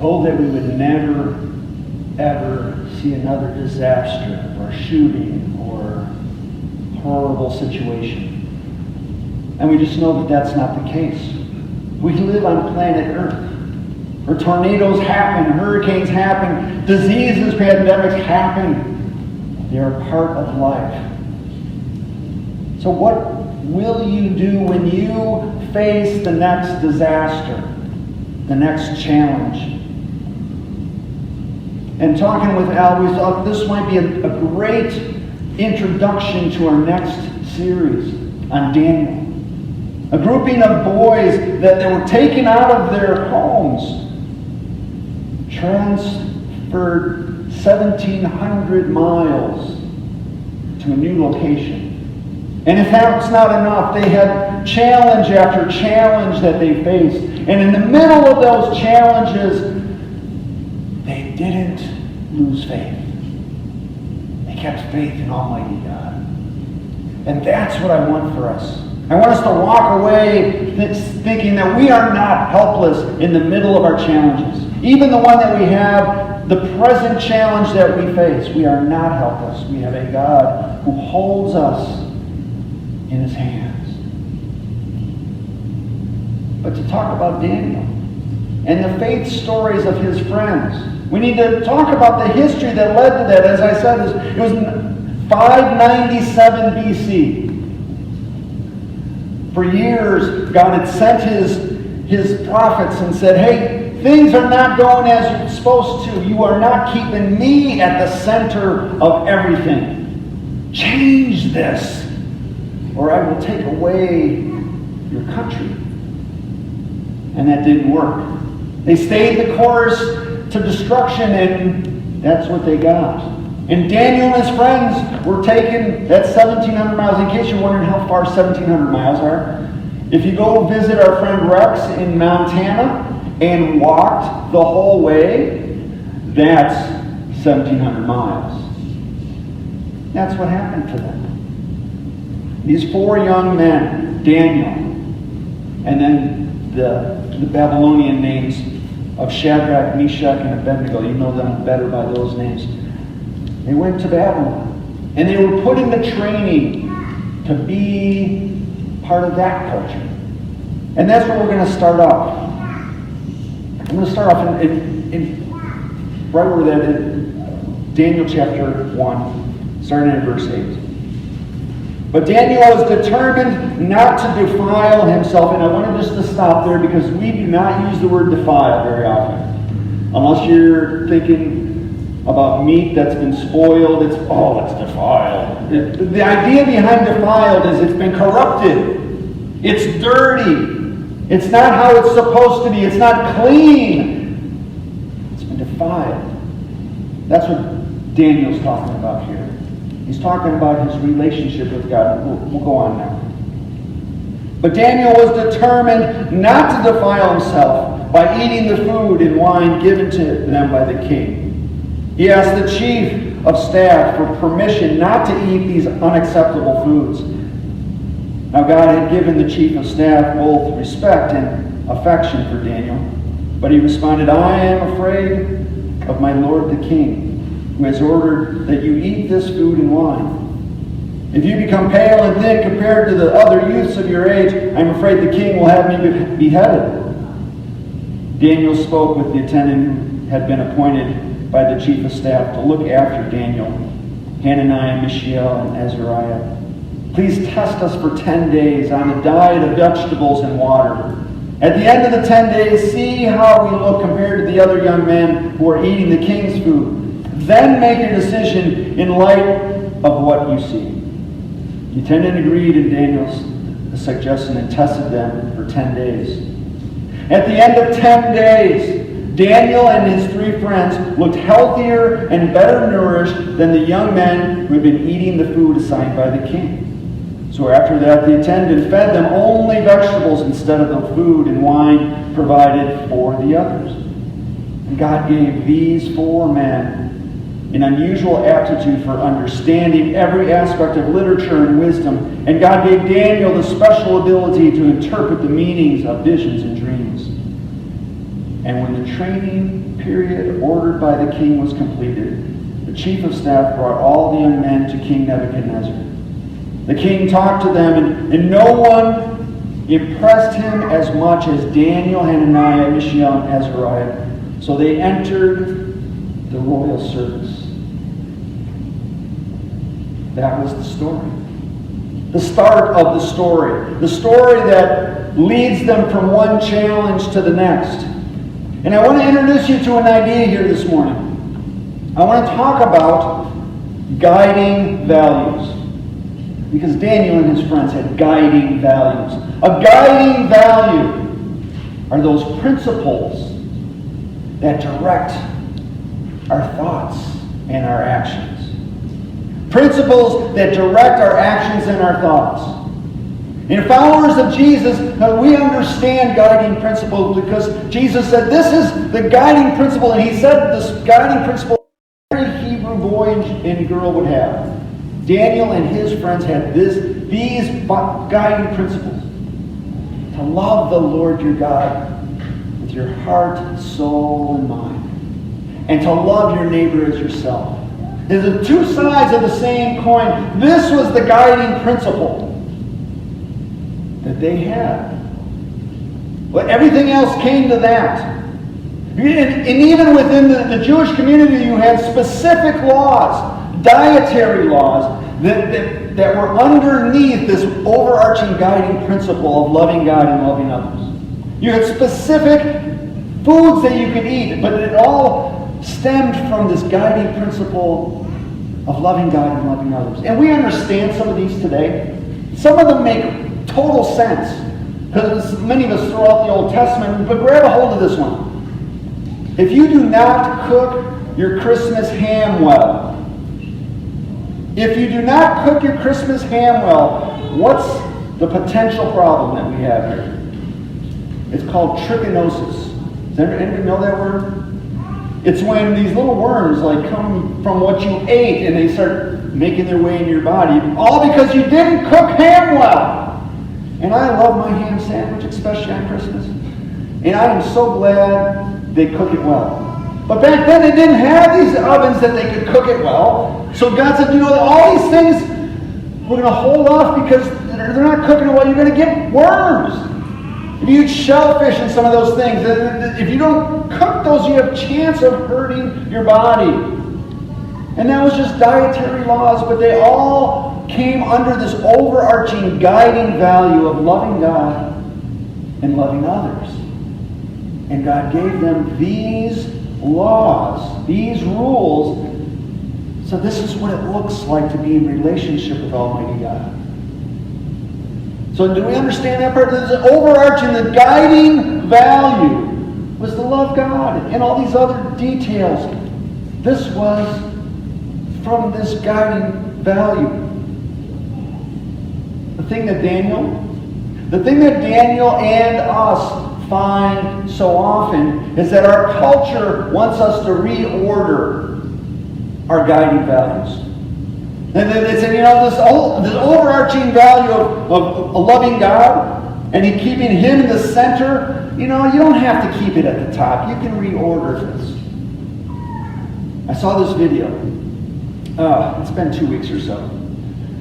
told that we would never, ever see another disaster or shooting or horrible situation. And we just know that that's not the case. We live on planet Earth, where tornadoes happen, hurricanes happen, diseases, pandemics happen. They are part of life. So what will you do when you face the next disaster, the next challenge? And talking with Al, we thought this might be a great introduction to our next series on Daniel. A grouping of boys that were taken out of their homes, transferred 1,700 miles to a new location. And if that's not enough, they had challenge after challenge that they faced. And in the middle of those challenges, they didn't lose faith. They kept faith in Almighty God. And that's what I want for us. I want us to walk away thinking that we are not helpless in the middle of our challenges. Even the one that we have, the present challenge that we face, we are not helpless. We have a God who holds us in His hands. But to talk about Daniel and the faith stories of his friends, we need to talk about the history that led to that. As I said, it was 597 BC. For years, God had sent his prophets and said, hey, things are not going as you're supposed to. You are not keeping me at the center of everything. Change this, or I will take away your country. And that didn't work. They stayed the course to destruction, and that's what they got. And Daniel and his friends were taken, that's 1,700 miles. In case you're wondering how far 1,700 miles are, if you go visit our friend Rex in Montana and walked the whole way, that's 1,700 miles. That's what happened to them. These four young men, Daniel, and then the Babylonian names of Shadrach, Meshach, and Abednego. You know them better by those names. They went to Babylon, and they were put in the training to be part of that culture. And that's where we're going to start off. I'm going to start off in right where that is, Daniel chapter 1, starting in verse 8. But Daniel was determined not to defile himself, and I wanted just to stop there because we do not use the word defile very often. Unless you're thinking about meat that's been spoiled, it's defiled. The idea behind defiled is it's been corrupted. It's dirty. It's not how it's supposed to be. It's not clean. It's been defiled. That's what Daniel's talking about here. He's talking about his relationship with God. We'll go on now. But Daniel was determined not to defile himself by eating the food and wine given to them by the king. He asked the chief of staff for permission not to eat these unacceptable foods. Now God had given the chief of staff both respect and affection for Daniel, but he responded, I am afraid of my lord the king, who has ordered that you eat this food and wine. If you become pale and thin compared to the other youths of your age, I'm afraid the king will have me beheaded. Daniel spoke with the attendant who had been appointed by the chief of staff to look after Daniel, Hananiah, Mishael, and Azariah. Please test us for 10 days on a diet of vegetables and water. At the end of the 10 days, see how we look compared to the other young men who are eating the king's food. Then make your decision in light of what you see. The attendant agreed in Daniel's suggestion and tested them for 10 days. At the end of 10 days, Daniel and his three friends looked healthier and better nourished than the young men who had been eating the food assigned by the king. So after that, the attendant fed them only vegetables instead of the food and wine provided for the others. And God gave these four men an unusual aptitude for understanding every aspect of literature and wisdom. And God gave Daniel the special ability to interpret the meanings of visions and dreams. And when the training period ordered by the king was completed, the chief of staff brought all the young men to King Nebuchadnezzar. The king talked to them, and no one impressed him as much as Daniel, Hananiah, Mishael, and Azariah. So they entered the royal service. That was the story. The start of the story. The story that leads them from one challenge to the next. And I want to introduce you to an idea here this morning. I want to talk about guiding values. Because Daniel and his friends had guiding values. A guiding value are those principles that direct our thoughts and our actions. Principles that direct our actions and our thoughts. In followers of Jesus, we understand guiding principles because Jesus said this is the guiding principle, and he said this guiding principle every Hebrew boy and girl would have. Daniel and his friends had these guiding principles. To love the Lord your God with your heart, soul, and mind. And to love your neighbor as yourself. There's the two sides of the same coin. This was the guiding principle that they had. But everything else came to that. And even within the Jewish community, you had specific laws, dietary laws, that were underneath this overarching guiding principle of loving God and loving others. You had specific foods that you could eat, but it all stemmed from this guiding principle of loving God and loving others. And we understand some of these today. Some of them make total sense, because many of us throughout the Old Testament, but grab a hold of this one. If you do not cook your Christmas ham well, if you do not cook your Christmas ham well, what's the potential problem that we have here? It's called trichinosis. Does anybody know that word? It's when these little worms come from what you ate and they start making their way into your body, all because you didn't cook ham well. And I love my ham sandwich, especially on Christmas. And I am so glad they cook it well. But back then they didn't have these ovens that they could cook it well. So God said, all these things we're going to hold off because they're not cooking it well. You're going to get worms. If you eat shellfish and some of those things, if you don't cook those, you have a chance of hurting your body. And that was just dietary laws, but they all came under this overarching guiding value of loving God and loving others. And God gave them these laws, these rules. So this is what it looks like to be in relationship with Almighty God. So do we understand that part? The overarching, the guiding value was to love God and all these other details. This was from this guiding value. The thing that Daniel and us find so often is that our culture wants us to reorder our guiding values. And they said, this overarching value of loving God and keeping Him in the center, you don't have to keep it at the top. You can reorder this. I saw this video. It's been 2 weeks or so.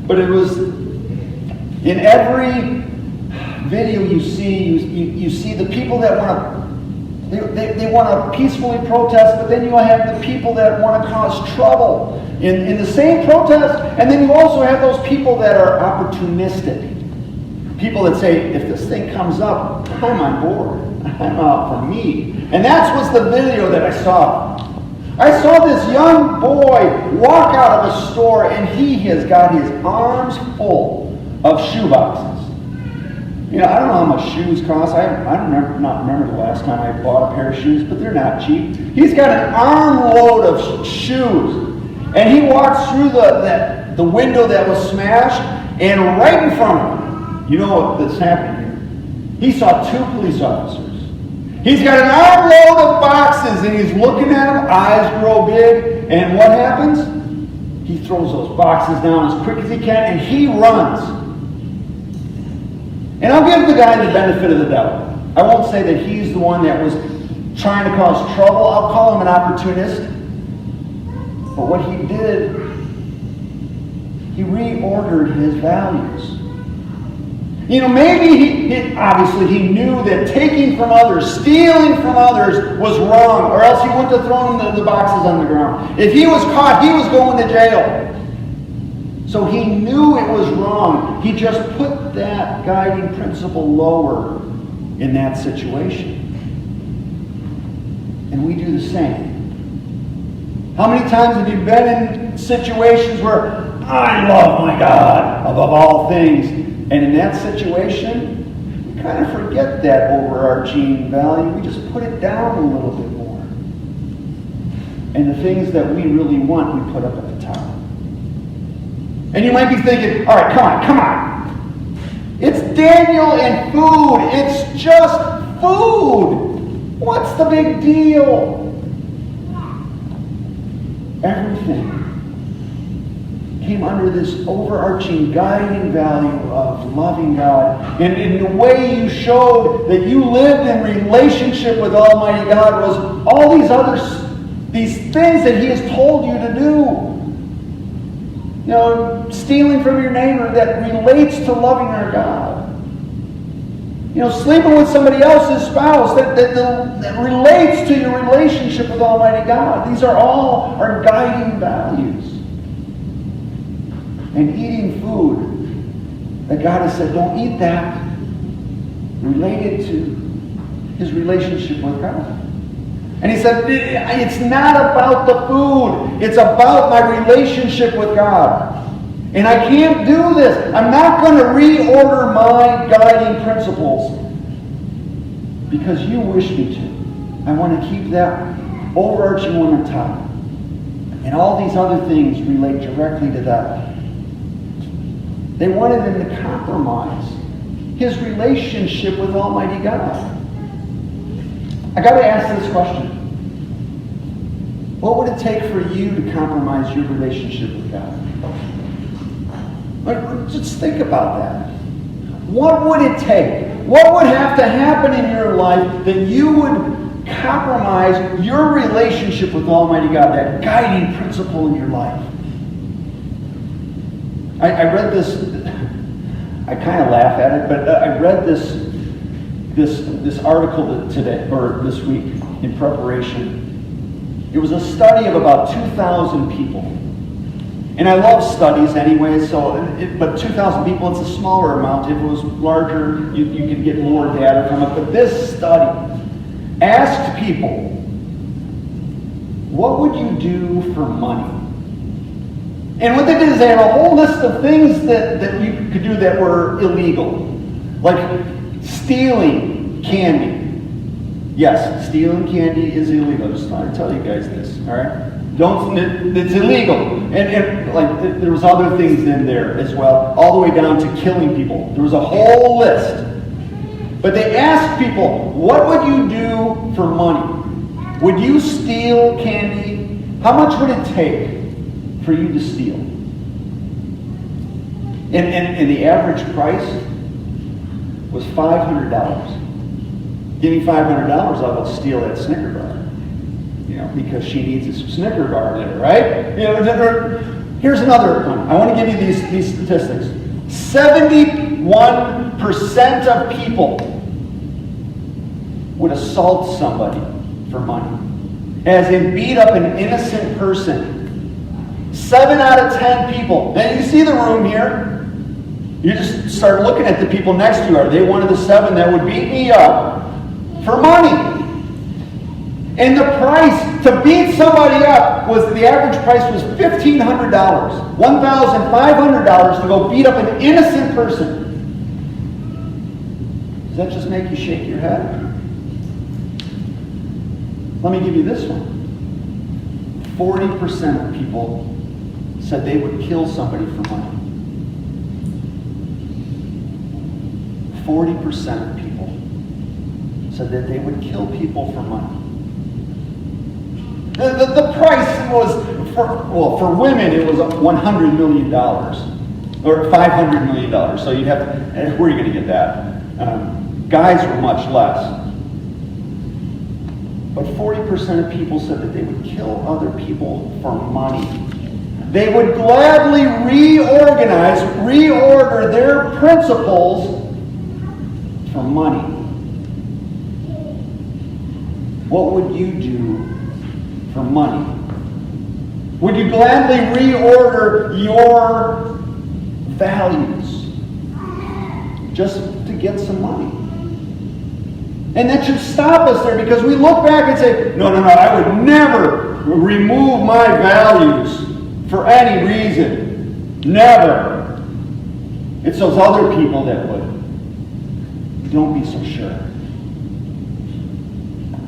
But it was, in every video you see the people that want to, they want to peacefully protest, but then you have the people that want to cause trouble in the same protest, and then you also have those people that are opportunistic. People that say, if this thing comes up, I'm on board. I'm out for me. And that was the video that I saw. I saw this young boy walk out of a store, and he has got his arms full of shoe boxes. I don't know how much shoes cost. I not remember the last time I bought a pair of shoes, but they're not cheap. He's got an armload of shoes. And he walks through the window that was smashed, and right in front of him, you know what's happening here? He saw 2 police officers. He's got an armload of boxes, and he's looking at them, eyes grow big, and what happens? He throws those boxes down as quick as he can, and he runs. And I'll give the guy the benefit of the doubt. I won't say that he's the one that was trying to cause trouble. I'll call him an opportunist. But what he did, he reordered his values. Maybe obviously he knew that taking from others, stealing from others was wrong, or else he wouldn't have thrown the boxes on the ground. If he was caught, he was going to jail. So he knew it was wrong. He just put that guiding principle lower in that situation. And we do the same. How many times have you been in situations where I love my God above all things? And in that situation, we kind of forget that overarching value. We just put it down a little bit more. And the things that we really want, we put up at the top. And you might be thinking, all right, come on. It's Daniel and food. It's just food. What's the big deal? Everything came under this overarching guiding value of loving God. And in the way you showed that you lived in relationship with Almighty God was all these things that He has told you to do. Stealing from your neighbor that relates to loving our God. Sleeping with somebody else's spouse that relates to your relationship with Almighty God. These are all our guiding values. And eating food that God has said, don't eat that, related to His relationship with God. And He said, it's not about the food. It's about my relationship with God. And I can't do this. I'm not going to reorder my guiding principles because you wish me to. I want to keep that overarching one on top. And all these other things relate directly to that. They wanted him to compromise his relationship with Almighty God. I got to ask this question. What would it take for you to compromise your relationship with God? Just think about that. What would it take? What would have to happen in your life that you would compromise your relationship with Almighty God, that guiding principle in your life? I read this, I kind of laugh at it, but I read this article today, or this week, in preparation. It was a study of about 2,000 people. And I love studies anyway, but 2,000 people, it's a smaller amount. If it was larger, you could get more data from it. But this study asked people, what would you do for money? And what they did is they had a whole list of things that you could do that were illegal. Like stealing candy. Yes, stealing candy is illegal. I just want to tell you guys this, all right? It's illegal. And like there was other things in there as well, all the way down to killing people. There was a whole list. But they asked people, what would you do for money? Would you steal candy? How much would it take for you to steal? And the average price was $500. Give me $500, I'll go steal that Snicker bar. Because she needs a Snicker bar there, right? Here's another one. I want to give you these statistics. 71% of people would assault somebody for money. As in beat up an innocent person. 7 out of 10 people. And you see the room here. You just start looking at the people next to you. Are they one of the 7 that would beat me up for money? And the price to beat somebody up the average price was $1,500. $1,500 to go beat up an innocent person. Does that just make you shake your head? Let me give you this one. 40% of people said they would kill somebody for money. 40% of people said that they would kill people for money. The price was, for women, it was $100 million. Or $500 million. So you'd have to, where are you going to get that? Guys were much less. But 40% of people said that they would kill other people for money. They would gladly reorder their principles for money. What would you do for money? Would you gladly reorder your values just to get some money? And that should stop us there, because we look back and say, no, I would never remove my values for any reason. Never. It's those other people that would. Don't be so sure.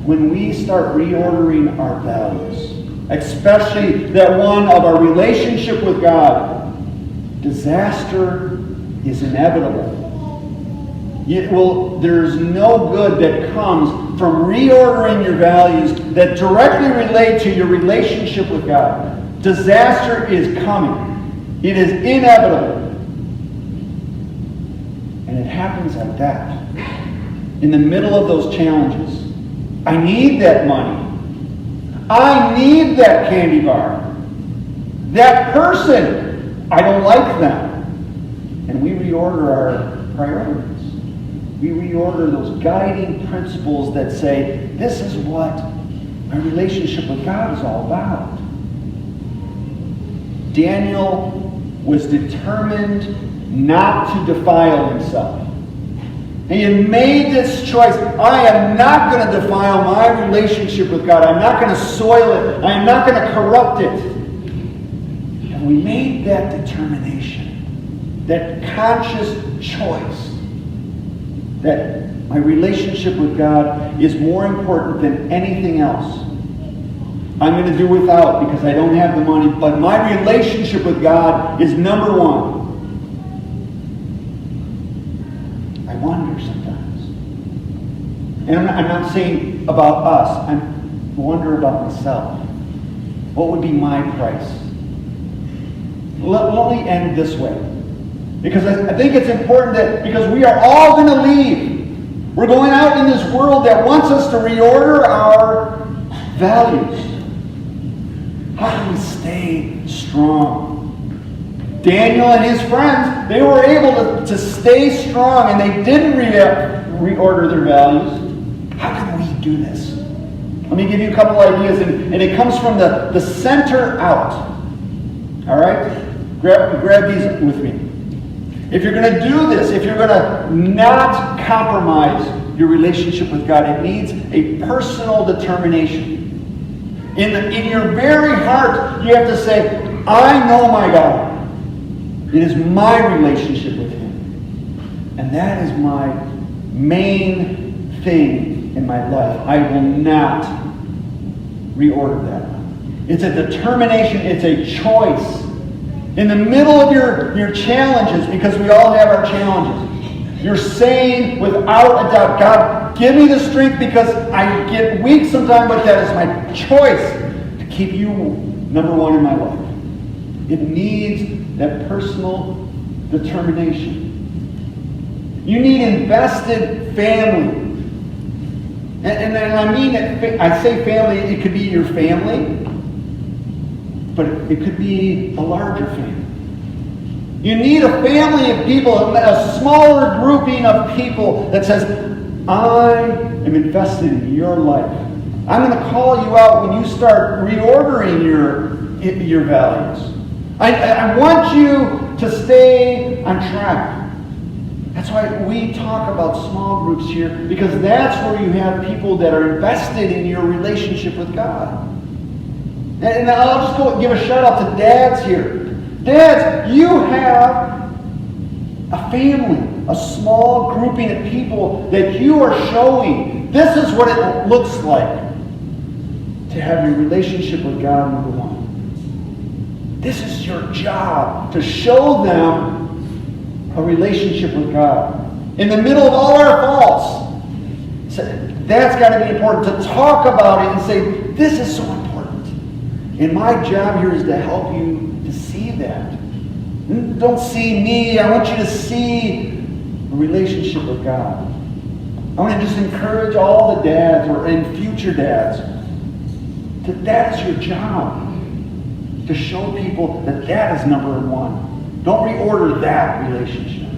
When we start reordering our values, especially that one of our relationship with God, disaster is inevitable. There's no good that comes from reordering your values that directly relate to your relationship with God. Disaster is coming. It is inevitable. And it happens like that. In the middle of those challenges. I need that money. I need that candy bar. That person, I don't like them. And we reorder our priorities. We reorder those guiding principles that say, this is what my relationship with God is all about. Daniel was determined not to defile himself. He had made this choice. I am not going to defile my relationship with God. I'm not going to soil it. I am not going to corrupt it. And we made that determination, that conscious choice, that my relationship with God is more important than anything else. I'm going to do without because I don't have the money, but my relationship with God is number one. I wonder sometimes. And I'm not saying about us. I wonder about myself. What would be my price? Let me end this way. Because I think it's important that, because we are all going to leave. We're going out in this world that wants us to reorder our values. How do we stay strong? Daniel and his friends, they were able to stay strong, and they didn't reorder their values. How can we do this? Let me give you a couple ideas, and it comes from the center out. All right? Grab these with me. If you're going to do this, if you're going to not compromise your relationship with God, it needs a personal determination. In your very heart, you have to say, I know my God. It is my relationship with Him. And that is my main thing in my life. I will not reorder that. It's a determination. It's a choice. In the middle of your challenges, because we all have our challenges, you're saying without a doubt, God, give me the strength, because I get weak sometimes, but that is my choice to keep you number one in my life. It needs that personal determination. You need invested family. And I mean, I say family, it could be your family, but it could be a larger family. You need a family of people, a smaller grouping of people that says, I am invested in your life. I'm going to call you out when you start reordering your values. I want you to stay on track. That's why we talk about small groups here, because that's where you have people that are invested in your relationship with God. And I'll just give a shout out to dads here. Dads, you have a family, a small grouping of people that you are showing. This is what it looks like to have your relationship with God, number one. This is your job, to show them a relationship with God. In the middle of all our faults, that's got to be important, to talk about it and say, this is so important. And my job here is to help you to see that. Don't see me. I want you to see a relationship with God. I want to just encourage all the dads and future dads that is your job. To show people that is number one. Don't reorder that relationship.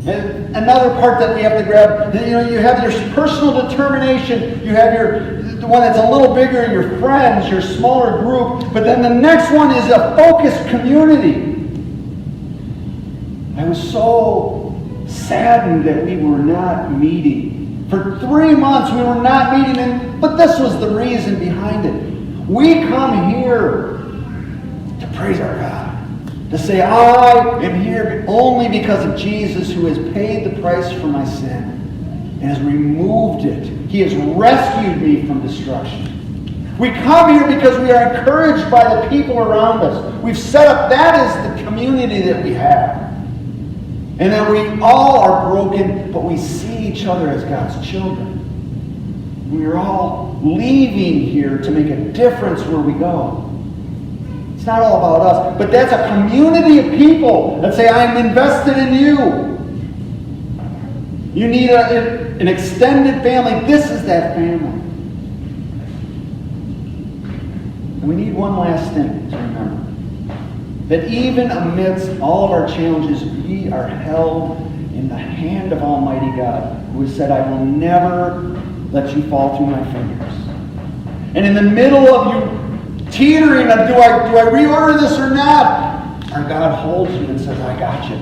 And another part that we have to grab, you have your personal determination, you have the one that's a little bigger, your friends, your smaller group, but then the next one is a focused community. I was so saddened that we were not meeting. For 3 months we were not meeting, but this was the reason behind it. We come here to praise our God. To say, I am here only because of Jesus, who has paid the price for my sin and has removed it. He has rescued me from destruction. We come here because we are encouraged by the people around us. We've set up, that is the community that we have. And that we all are broken, but we see each other as God's children. We are all leaving here to make a difference where we go. It's not all about us, but that's a community of people that say, I'm invested in you. You need an extended family. This is that family. And we need one last thing to remember. That even amidst all of our challenges, we are held in the hand of Almighty God, who has said, I will never let you fall through my fingers. And in the middle of you teetering on, do I reorder this or not? Our God holds you and says, I got you.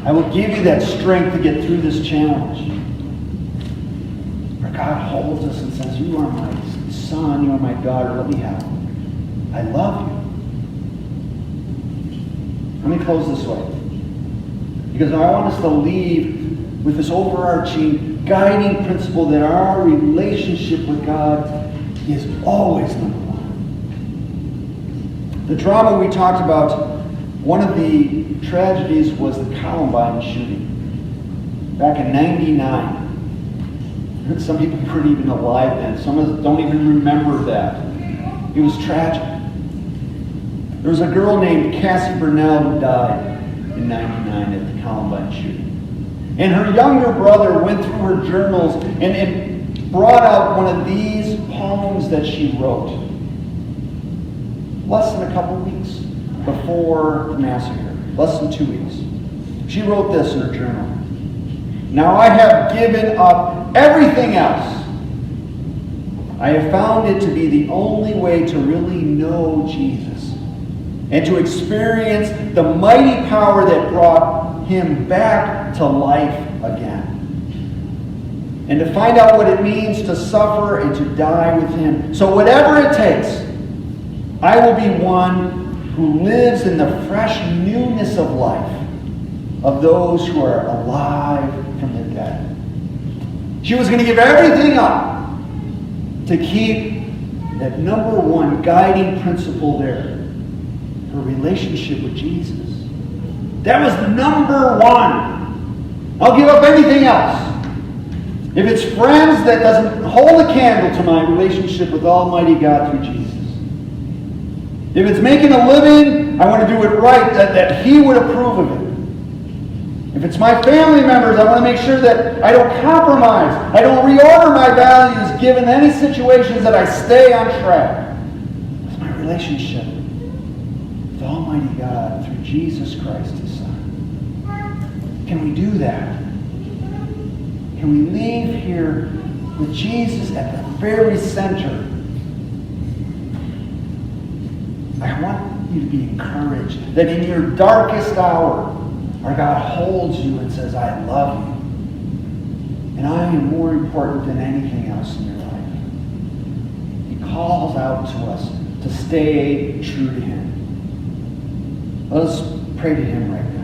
I will give you that strength to get through this challenge. Our God holds us and says, you are my son, you are my daughter, let me help. I love you. Let me close this way. Because I want us to leave with this overarching guiding principle that our relationship with God is always number one. The drama we talked about, one of the tragedies was the Columbine shooting back in '99. Some people weren't even alive then. Some of us don't even remember that. It was tragic. There was a girl named Cassie Burnell who died in '99 at the Columbine shooting. And her younger brother went through her journals and brought out one of these poems that she wrote less than a couple weeks before the massacre, less than 2 weeks. She wrote this in her journal. Now I have given up everything else. I have found it to be the only way to really know Jesus and to experience the mighty power that brought him back to life again. And to find out what it means to suffer and to die with him. So whatever it takes, I will be one who lives in the fresh newness of life of those who are alive from the dead. She was going to give everything up to keep that number one guiding principle there, her relationship with Jesus. That was number one. I'll give up anything else. If it's friends, that doesn't hold a candle to my relationship with Almighty God through Jesus. If it's making a living, I want to do it right, that He would approve of it. If it's my family members, I want to make sure that I don't compromise. I don't reorder my values given any situations, that I stay on track. It's my relationship with Almighty God through Jesus Christ, His Son. Can we do that? Can we leave here with Jesus at the very center? I want you to be encouraged that in your darkest hour, our God holds you and says, I love you. And I am more important than anything else in your life. He calls out to us to stay true to Him. Let us pray to Him right now.